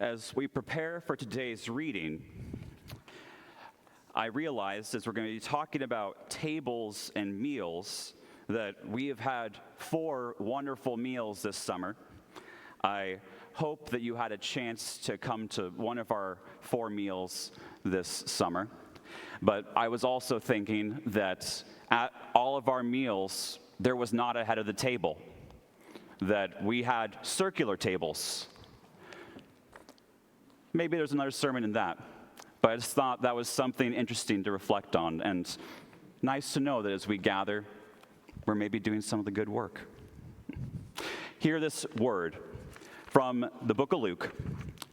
As we prepare for today's reading, I realized as we're going to be talking about tables and meals that we have had 4 wonderful meals this summer. I hope that you had a chance to come to one of our 4 meals this summer. But I was also thinking that at all of our meals, there was not a head of the table, that we had circular tables. Maybe there's another sermon in that, but I just thought that was something interesting to reflect on, and nice to know that as we gather, we're maybe doing some of the good work. Hear this word from the book of Luke,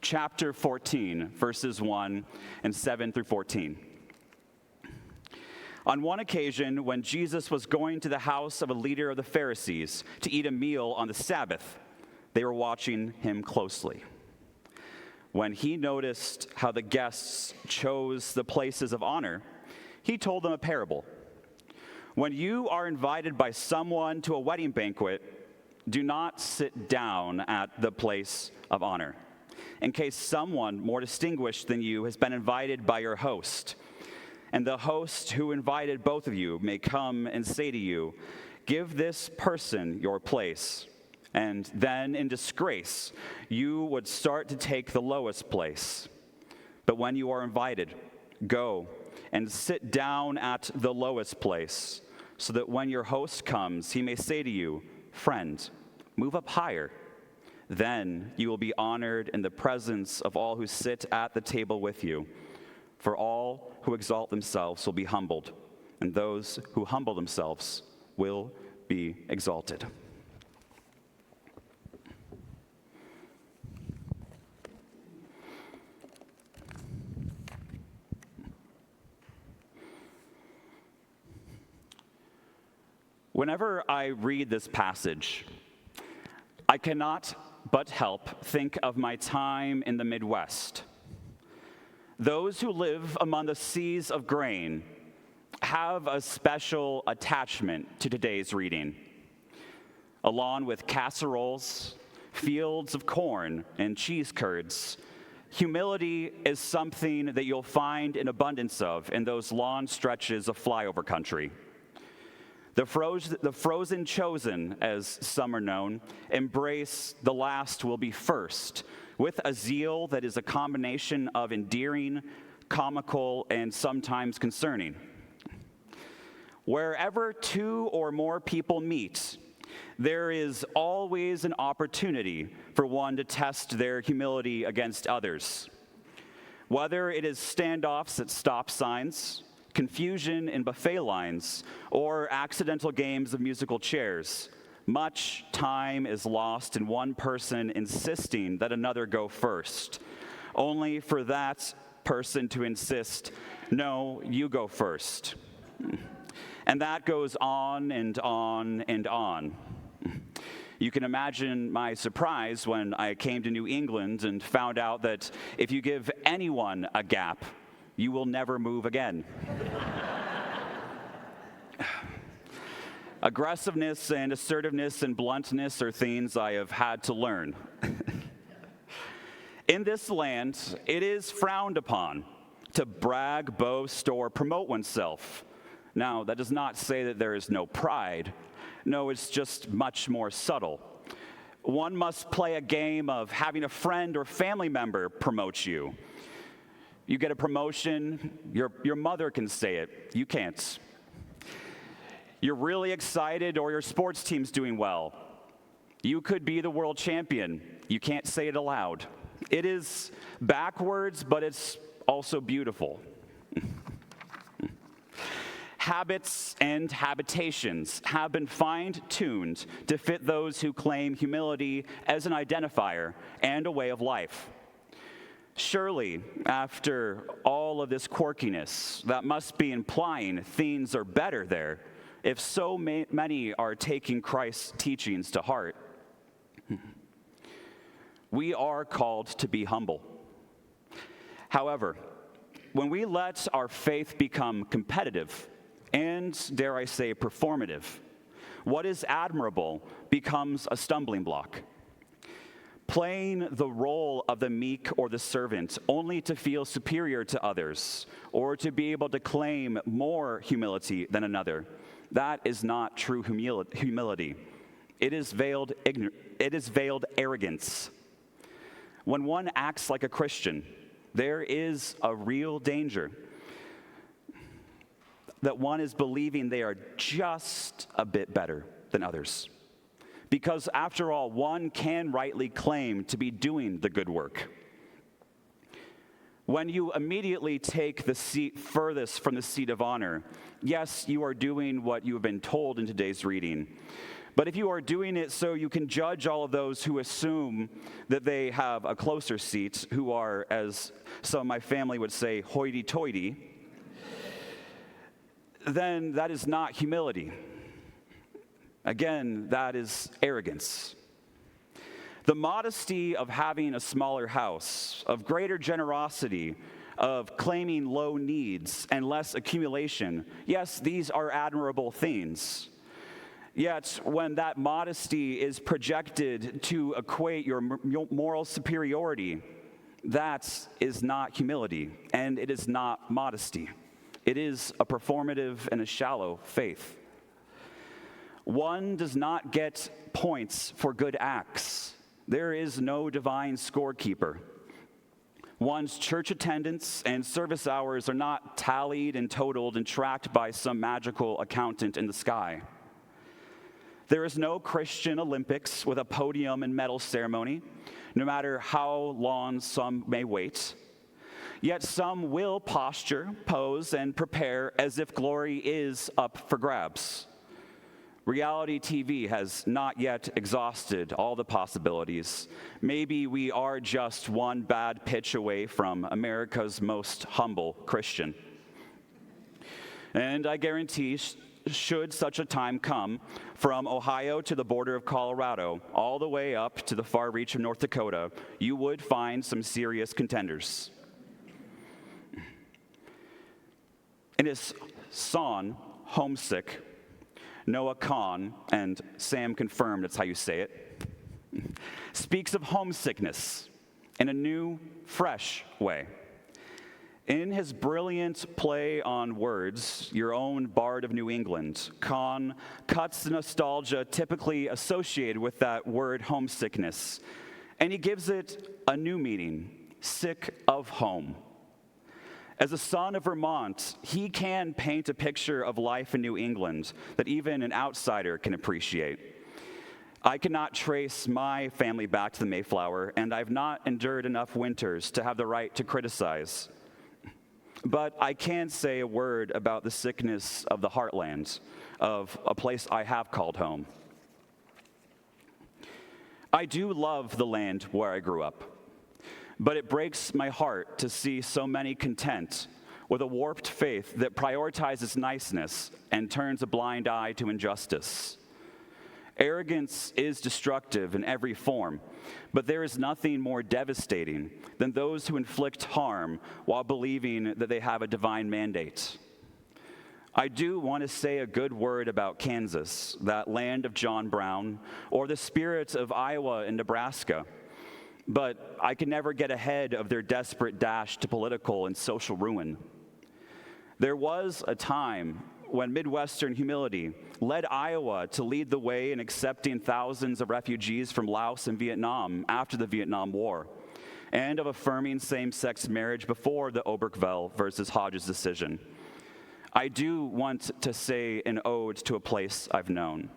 chapter 14, verses 1 and 7 through 14. On one occasion, when Jesus was going to the house of a leader of the Pharisees to eat a meal on the Sabbath, they were watching him closely. When he noticed how the guests chose the places of honor, he told them a parable. When you are invited by someone to a wedding banquet, do not sit down at the place of honor, in case someone more distinguished than you has been invited by your host. And the host who invited both of you may come and say to you, "Give this person your place." And then in disgrace, you would start to take the lowest place. But when you are invited, go and sit down at the lowest place, so that when your host comes, he may say to you, "Friend, move up higher." Then you will be honored in the presence of all who sit at the table with you. For all who exalt themselves will be humbled, and those who humble themselves will be exalted. Whenever I read this passage, I cannot but help think of my time in the Midwest. Those who live among the seas of grain have a special attachment to today's reading. Along with casseroles, fields of corn, and cheese curds, humility is something that you'll find in abundance of in those long stretches of flyover country. The frozen chosen, as some are known, embrace the last will be first, with a zeal that is a combination of endearing, comical, and sometimes concerning. Wherever 2 or more people meet, there is always an opportunity for one to test their humility against others. Whether it is standoffs at stop signs, confusion in buffet lines, or accidental games of musical chairs, much time is lost in one person insisting that another go first, only for that person to insist, "No, you go first." And that goes on and on and on. You can imagine my surprise when I came to New England and found out that if you give anyone a gap, you will never move again. Aggressiveness and assertiveness and bluntness are things I have had to learn. In this land, it is frowned upon to brag, boast, or promote oneself. Now, that does not say that there is no pride. No, it's just much more subtle. One must play a game of having a friend or family member promote you. You get a promotion, your mother can say it, you can't. You're really excited or your sports team's doing well. You could be the world champion, you can't say it aloud. It is backwards, but it's also beautiful. Habits and habitations have been fine-tuned to fit those who claim humility as an identifier and a way of life. Surely, after all of this quirkiness, that must be implying things are better there, if so many are taking Christ's teachings to heart. We are called to be humble. However, when we let our faith become competitive, and, dare I say, performative, what is admirable becomes a stumbling block. playing the role of the meek or the servant only to feel superior to others or to be able to claim more humility than another. That is not true humility. It is veiled arrogance. When one acts like a Christian, there is a real danger that one is believing they are just a bit better than others. Because after all, one can rightly claim to be doing the good work. When you immediately take the seat furthest from the seat of honor, yes, you are doing what you have been told in today's reading. But if you are doing it so you can judge all of those who assume that they have a closer seat, who are, as some of my family would say, hoity-toity, then that is not humility. Again, that is arrogance. The modesty of having a smaller house, of greater generosity, of claiming low needs and less accumulation, yes, these are admirable things. Yet, when that modesty is projected to equate your moral superiority, that is not humility, and it is not modesty. It is a performative and a shallow faith. One does not get points for good acts. There is no divine scorekeeper. One's church attendance and service hours are not tallied and totaled and tracked by some magical accountant in the sky. There is no Christian Olympics with a podium and medal ceremony, no matter how long some may wait. Yet some will posture, pose, and prepare as if glory is up for grabs. Reality TV has not yet exhausted all the possibilities. Maybe we are just one bad pitch away from America's most humble Christian. And I guarantee, should such a time come, from Ohio to the border of Colorado, all the way up to the far reach of North Dakota, you would find some serious contenders. In his song, Homesick, Noah Kahn, and Sam confirmed that's how you say it, speaks of homesickness in a new, fresh way. In his brilliant play on words, Your Own Bard of New England, Kahn cuts the nostalgia typically associated with that word homesickness, and he gives it a new meaning, sick of home. As a son of Vermont, he can paint a picture of life in New England that even an outsider can appreciate. I cannot trace my family back to the Mayflower, and I've not endured enough winters to have the right to criticize. But I can say a word about the sickness of the heartland, of a place I have called home. I do love the land where I grew up, but it breaks my heart to see so many content with a warped faith that prioritizes niceness and turns a blind eye to injustice. Arrogance is destructive in every form, but there is nothing more devastating than those who inflict harm while believing that they have a divine mandate. I do want to say a good word about Kansas, that land of John Brown, or the spirit of Iowa and Nebraska, but I can never get ahead of their desperate dash to political and social ruin. There was a time when Midwestern humility led Iowa to lead the way in accepting thousands of refugees from Laos and Vietnam after the Vietnam War, and of affirming same-sex marriage before the Obergefell versus Hodges decision. I do want to say an ode to a place I've known,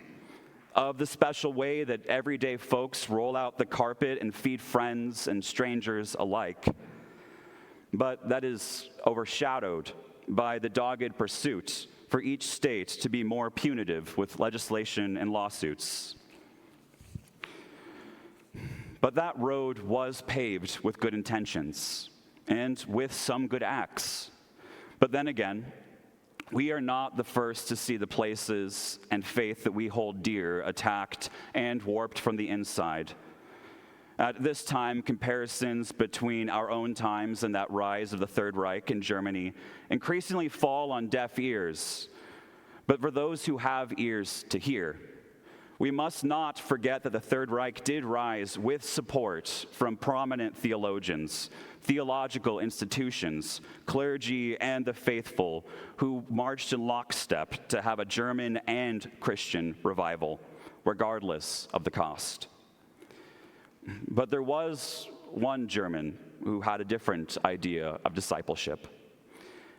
of the special way that everyday folks roll out the carpet and feed friends and strangers alike, but that is overshadowed by the dogged pursuit for each state to be more punitive with legislation and lawsuits. But that road was paved with good intentions and with some good acts. But then again, we are not the first to see the places and faith that we hold dear attacked and warped from the inside. At this time, comparisons between our own times and that rise of the Third Reich in Germany increasingly fall on deaf ears. But for those who have ears to hear, We must not forget that the Third Reich did rise with support from prominent theologians, theological institutions, clergy, and the faithful who marched in lockstep to have a German and Christian revival, regardless of the cost. But there was one German who had a different idea of discipleship.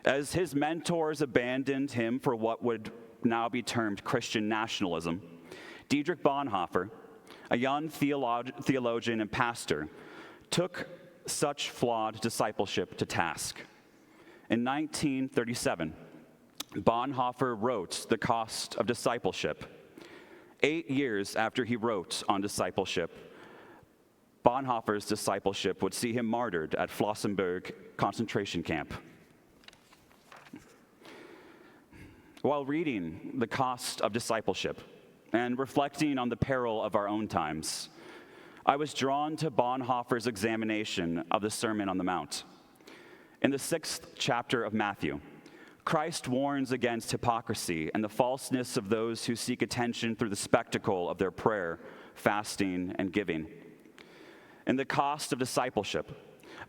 As his mentors abandoned him for what would now be termed Christian nationalism, Dietrich Bonhoeffer, a young theologian and pastor, took such flawed discipleship to task. In 1937, Bonhoeffer wrote The Cost of Discipleship. 8 years after he wrote on discipleship, Bonhoeffer's discipleship would see him martyred at Flossenbürg concentration camp. While reading The Cost of Discipleship and reflecting on the peril of our own times, I was drawn to Bonhoeffer's examination of the Sermon on the Mount. In the 6th chapter of Matthew, Christ warns against hypocrisy and the falseness of those who seek attention through the spectacle of their prayer, fasting, and giving. In The Cost of Discipleship,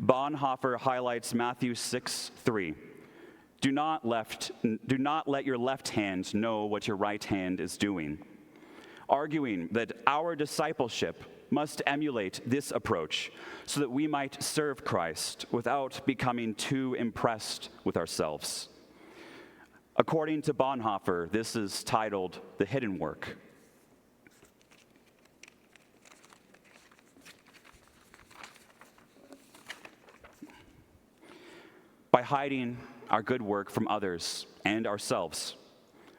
Bonhoeffer highlights Matthew 6:3. Do not let your left hand know what your right hand is doing, arguing that our discipleship must emulate this approach so that we might serve Christ without becoming too impressed with ourselves. According to Bonhoeffer, this is titled The Hidden Work. By hiding our good work from others and ourselves,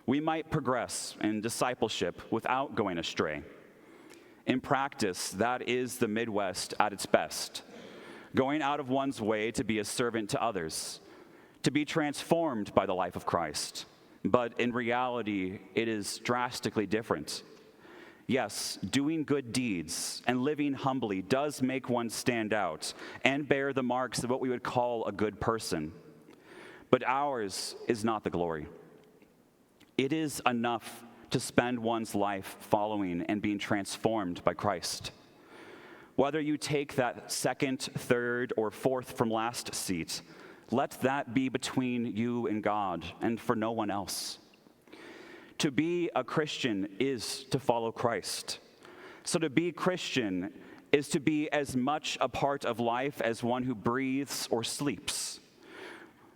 we might progress in discipleship without going astray. In practice, that is the Midwest at its best, going out of one's way to be a servant to others, to be transformed by the life of Christ. But in reality, it is drastically different. Yes, doing good deeds and living humbly does make one stand out and bear the marks of what we would call a good person. But ours is not the glory. It is enough to spend one's life following and being transformed by Christ. Whether you take that second, third, or fourth from last seat, let that be between you and God and for no one else. To be a Christian is to follow Christ. So to be Christian is to be as much a part of life as one who breathes or sleeps.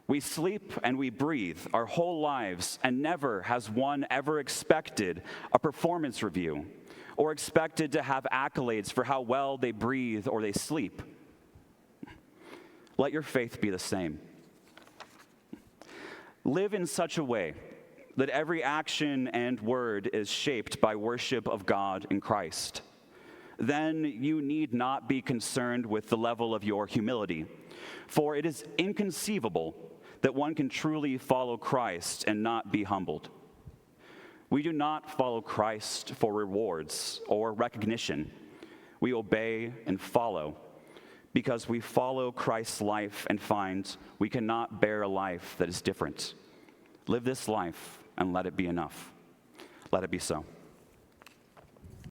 We sleep and we breathe our whole lives, and never has one ever expected a performance review or expected to have accolades for how well they breathe or they sleep. Let your faith be the same. Live in such a way that every action and word is shaped by worship of God in Christ. Then you need not be concerned with the level of your humility, for it is inconceivable that one can truly follow Christ and not be humbled. We do not follow Christ for rewards or recognition. We obey and follow because we follow Christ's life and find we cannot bear a life that is different. Live this life and let it be enough. Let it be so.